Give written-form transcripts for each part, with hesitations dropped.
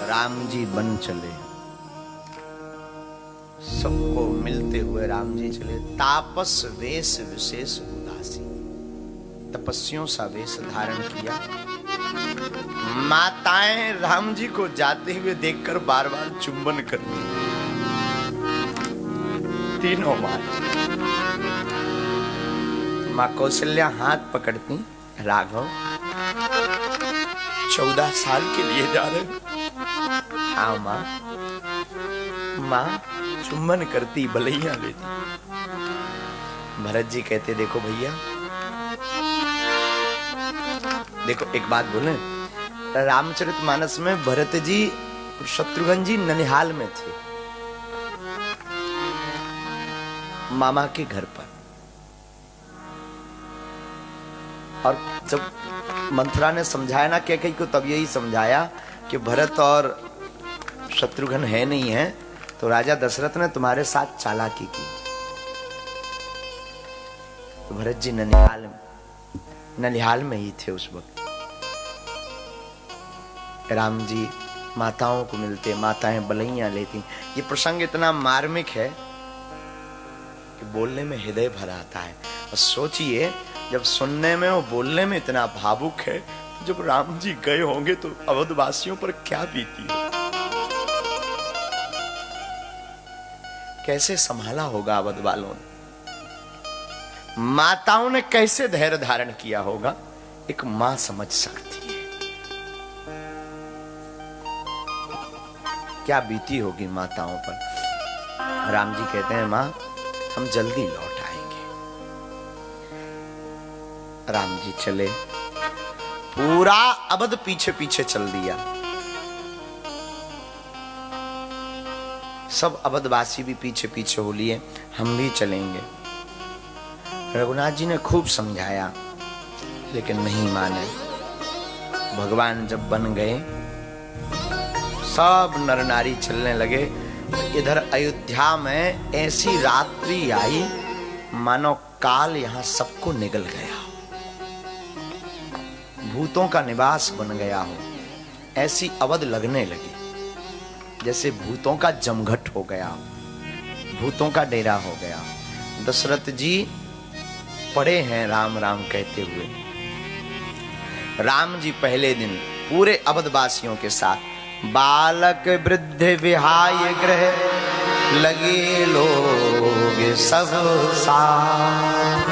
राम जी बन चले, सबको मिलते हुए राम जी चले। तापस वेश विशेष उदासी, तपस्वियों सा वेश धारण किया। माताएं राम जी को जाते हुए देखकर बार बार चुंबन करती, तीनों माँ कौशल्या हाथ पकड़ती, राघव 14 साल के लिए जा रहे। हाँ माँ, माँ चुम्बन करती, बलैया लेती। भरत जी कहते देखो भैया, देखो एक बात बोले, रामचरितमानस में भरत जी शत्रुघ्न जी ननिहाल में थे, मामा के घर पर। और जब मंथरा ने समझाया ना कैकेयी को, तब यही समझाया कि भरत और शत्रुघ्न है नहीं है, तो राजा दशरथ ने तुम्हारे साथ चालाकी की। तो भरत जी ननिहाल में ही थे उस वक्त। राम जी माताओं को मिलते, माताएं बलैया लेती। ये प्रसंग इतना मार्मिक है कि बोलने में हृदय भर आता है। और सोचिए, जब सुनने में और बोलने में इतना भावुक है, जब राम जी गए होंगे तो अवधवासियों पर क्या बीती हो, कैसे संभाला होगा अवध वालों ने, माताओं ने कैसे धैर्य धारण किया होगा, एक मां समझ सकती है क्या बीती होगी माताओं पर। राम जी कहते हैं मां हम जल्दी लौट आएंगे। राम जी चले, पूरा अवध पीछे पीछे चल दिया। सब अवधवासी भी पीछे पीछे हो लिए, हम भी चलेंगे। रघुनाथ जी ने खूब समझाया, लेकिन नहीं माने। भगवान जब बन गए, सब नर नारी चलने लगे। इधर अयोध्या में ऐसी रात्रि आई मानो काल यहां सबको निगल गया, भूतों का निवास बन गया हो, ऐसी अवध लगने लगी, जैसे भूतों का जमघट हो गया, भूतों का डेरा हो गया। दशरथ जी पड़े हैं राम राम कहते हुए। राम जी पहले दिन पूरे अवधवासियों के साथ, बालक वृद्ध विहाय गृह लगे लोग सब साथ,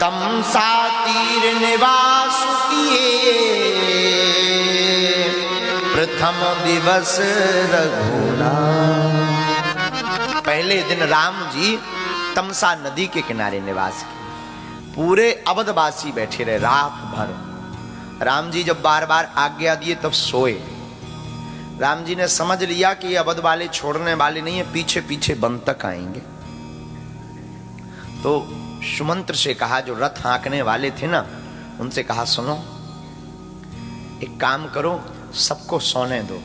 तमसा तीर निवास किए प्रथम दिवस रघुनाथ। पहले दिन राम जी तमसा नदी के किनारे निवास किए। पूरे अवधवासी बैठे रहे रात भर। राम जी जब बार बार आज्ञा दिए तब सोए। राम जी ने समझ लिया कि ये अवध वाले छोड़ने वाले नहीं है, पीछे पीछे वन तक आएंगे। तो सुमंत्र से कहा, जो रथ हाँकने वाले थे ना, उनसे कहा सुनो एक काम करो, सबको सोने दो,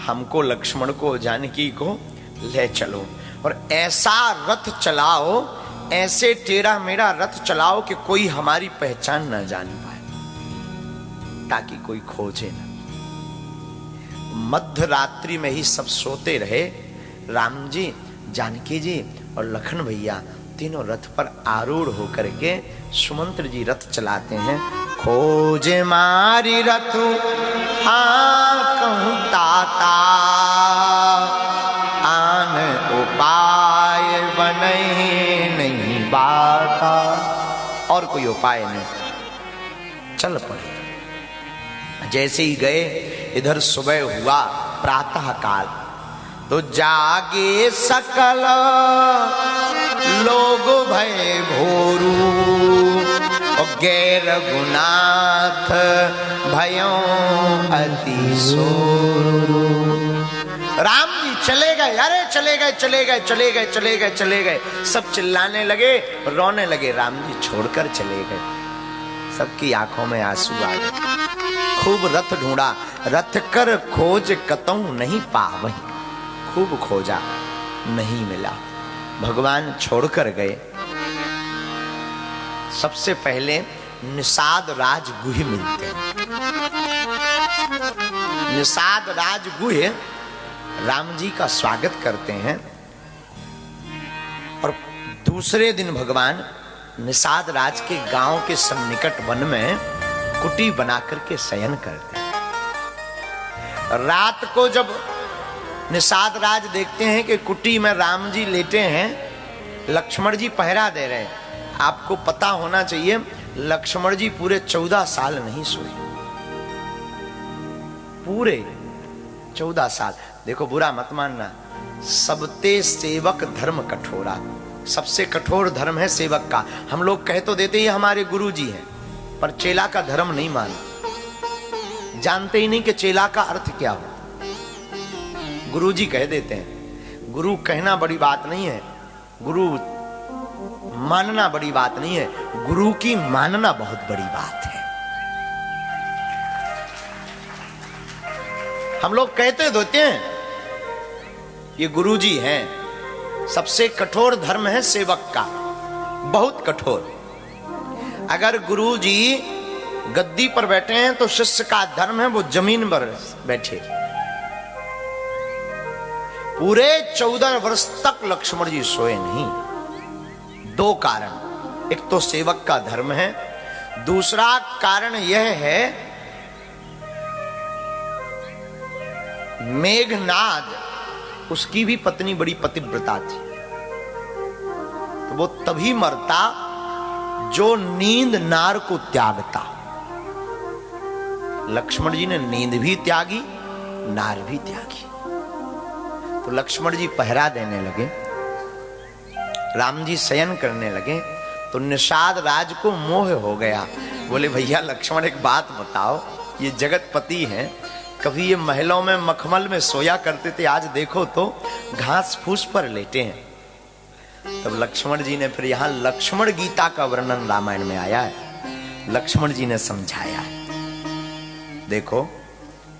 हमको लक्ष्मण को जानकी को ले चलो, और ऐसा रथ चलाओ, ऐसे टेढ़ा मेढ़ा रथ चलाओ कि कोई हमारी पहचान न जान पाए, ताकि कोई खोजे ना। मध्य रात्रि में ही सब सोते रहे। राम जी, जानकी जी और लखन भैया तीनों रथ पर आरूढ़ होकर के सुमंत्र जी रथ चलाते हैं। खोजे मारी रथ कहूं ताता, आन उपाय बने नहीं बाता। और कोई उपाय नहीं, चल पड़े। जैसे ही गए, इधर सुबह हुआ प्रातः काल, तो जागे सकल लोग भय भोरू, और गैर गुनाथ भयों अति सोरू। राम जी चले गए, अरे चले गए चले गए चले गए चले गए चले गए, सब चिल्लाने लगे, रोने लगे। राम जी छोड़कर चले गए, सबकी आंखों में आंसू आ गए। खूब रथ ढूंढा, रथ कर खोज कतऊ नहीं पावही, खूब खोजा नहीं मिला, भगवान छोड़कर गए। सबसे पहले निषाद राज गुहि मिलते हैं। निषाद राजगुह राम जी का स्वागत करते हैं और दूसरे दिन भगवान निषाद राज के गांव के सन्निकट वन में कुटी बना करके शयन करते हैं। रात को जब निषाद राज देखते हैं कि कुटी में राम जी लेटे हैं, लक्ष्मण जी पहरा दे रहे हैं। आपको पता होना चाहिए लक्ष्मण जी पूरे 14 साल नहीं सोए, पूरे 14 साल। देखो बुरा मत मानना, सबते सेवक धर्म कठोरा, सबसे कठोर धर्म है सेवक का। हम लोग कह तो देते ही हमारे गुरु जी हैं, पर चेला का धर्म नहीं माना, जानते ही नहीं कि चेला का अर्थ क्या हो। गुरु जी कह देते हैं। गुरु कहना बड़ी बात नहीं है, गुरु मानना बड़ी बात नहीं है, गुरु की मानना बहुत बड़ी बात है। हम लोग कहते देते हैं ये गुरु जी हैं। सबसे कठोर धर्म है सेवक का, बहुत कठोर। अगर गुरु जी गद्दी पर बैठे हैं तो शिष्य का धर्म है वो जमीन पर बैठे। पूरे 14 वर्ष तक लक्ष्मण जी सोए नहीं। 2 कारण, एक तो सेवक का धर्म है, दूसरा कारण यह है मेघनाद, उसकी भी पत्नी बड़ी पतिव्रता थी, तो वो तभी मरता जो नींद नार को त्यागता। लक्ष्मण जी ने नींद भी त्यागी, नार भी त्यागी। तो लक्ष्मण जी पहरा देने लगे, राम जी शयन करने लगे, तो निषाद राज को मोह हो गया। बोले भैया लक्ष्मण एक बात बताओ, ये जगतपति हैं, कभी ये महलों में मखमल में सोया करते थे, आज देखो तो घास फूस पर लेटे हैं। तब लक्ष्मण जी ने फिर यहां लक्ष्मण गीता का वर्णन रामायण में आया है, लक्ष्मण जी ने समझाया है। देखो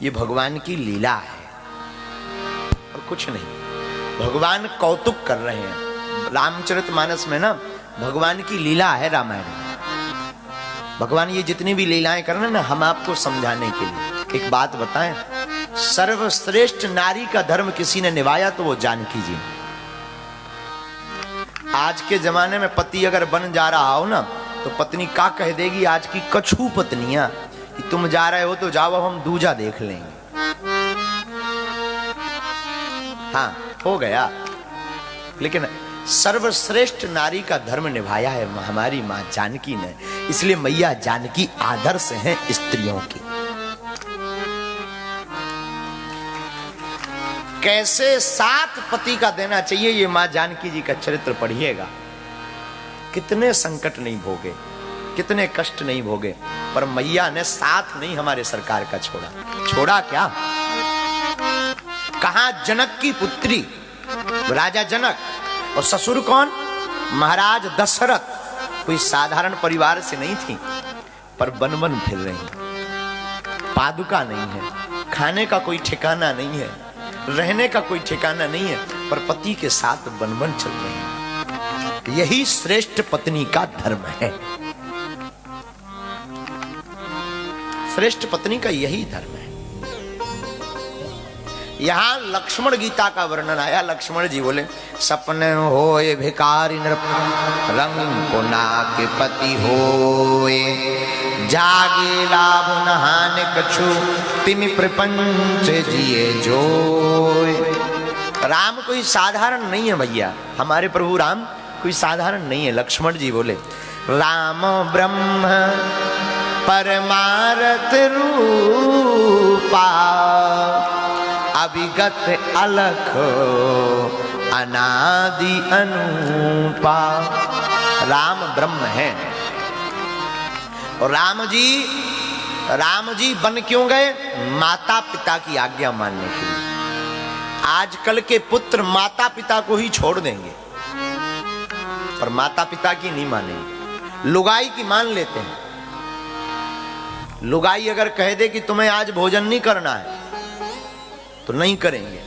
ये भगवान की लीला है और कुछ नहीं। भगवान कौतुक कर रहे हैं। रामचरितमानस में ना भगवान की लीला है रामायण में। भगवान ये जितनी भी लीलाएं कर रहे हैं ना, हम आपको समझाने के लिए। एक बात बताएं, सर्वश्रेष्ठ नारी का धर्म किसी ने निभाया तो वो जानकी जी। आज के जमाने में पति अगर बन जा रहा हो ना, तो पत्नी का कह देगी, आज की कछू पत्नियां, कि तुम जा रहे हो तो जाओ, हम दूजा देख लेंगे। हाँ हो गया। लेकिन सर्वश्रेष्ठ नारी का धर्म निभाया है हमारी मां जानकी ने, इसलिए मैया जानकी आदर्श हैं स्त्रियों की। कैसे साथ पति का देना चाहिए, ये मां जानकी जी का चरित्र पढ़िएगा। कितने संकट नहीं भोगे, कितने कष्ट नहीं भोगे, पर मैया ने साथ नहीं हमारे सरकार का छोड़ा। छोड़ा क्या? कहा जनक की पुत्री राजा जनक, और ससुर कौन? महाराज दशरथ। कोई साधारण परिवार से नहीं थी, पर बन बन फिर रही। पादुका नहीं है, खाने का कोई ठिकाना नहीं है, रहने का कोई ठिकाना नहीं है, पर पति के साथ बन बन चल रही है। यही श्रेष्ठ पत्नी का धर्म है। श्रेष्ठ पत्नी का यही धर्म है। यहां लक्ष्मण गीता का वर्णन आया। लक्ष्मण जी बोले, सपने होए भिखारी नृप, रंग को नाके पति होए, जागे लाभ नहाने कछु, तिमि प्रपंच जिए जोए। राम कोई साधारण नहीं है भैया, हमारे प्रभु राम कोई साधारण नहीं है। लक्ष्मण जी बोले, राम ब्रह्म परमारथ रूपा, अभिगत अलख अनादि अनुपा। राम ब्रह्म है। और राम जी बन क्यों गए? माता पिता की आज्ञा मानने के लिए। आजकल के पुत्र माता पिता को ही छोड़ देंगे, पर माता पिता की नहीं मानेंगे। लुगाई की मान लेते हैं। लुगाई अगर कह दे कि तुम्हें आज भोजन नहीं करना है तो नहीं करेंगे,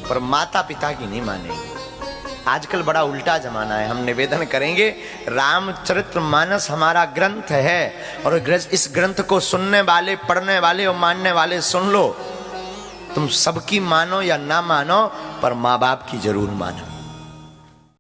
पर माता पिता की नहीं मानेंगे। आजकल बड़ा उल्टा जमाना है। हम निवेदन करेंगे, रामचरितमानस हमारा ग्रंथ है और इस ग्रंथ को सुनने वाले, पढ़ने वाले और मानने वाले सुन लो। तुम सबकी मानो या ना मानो, पर माँ बाप की जरूर मानो।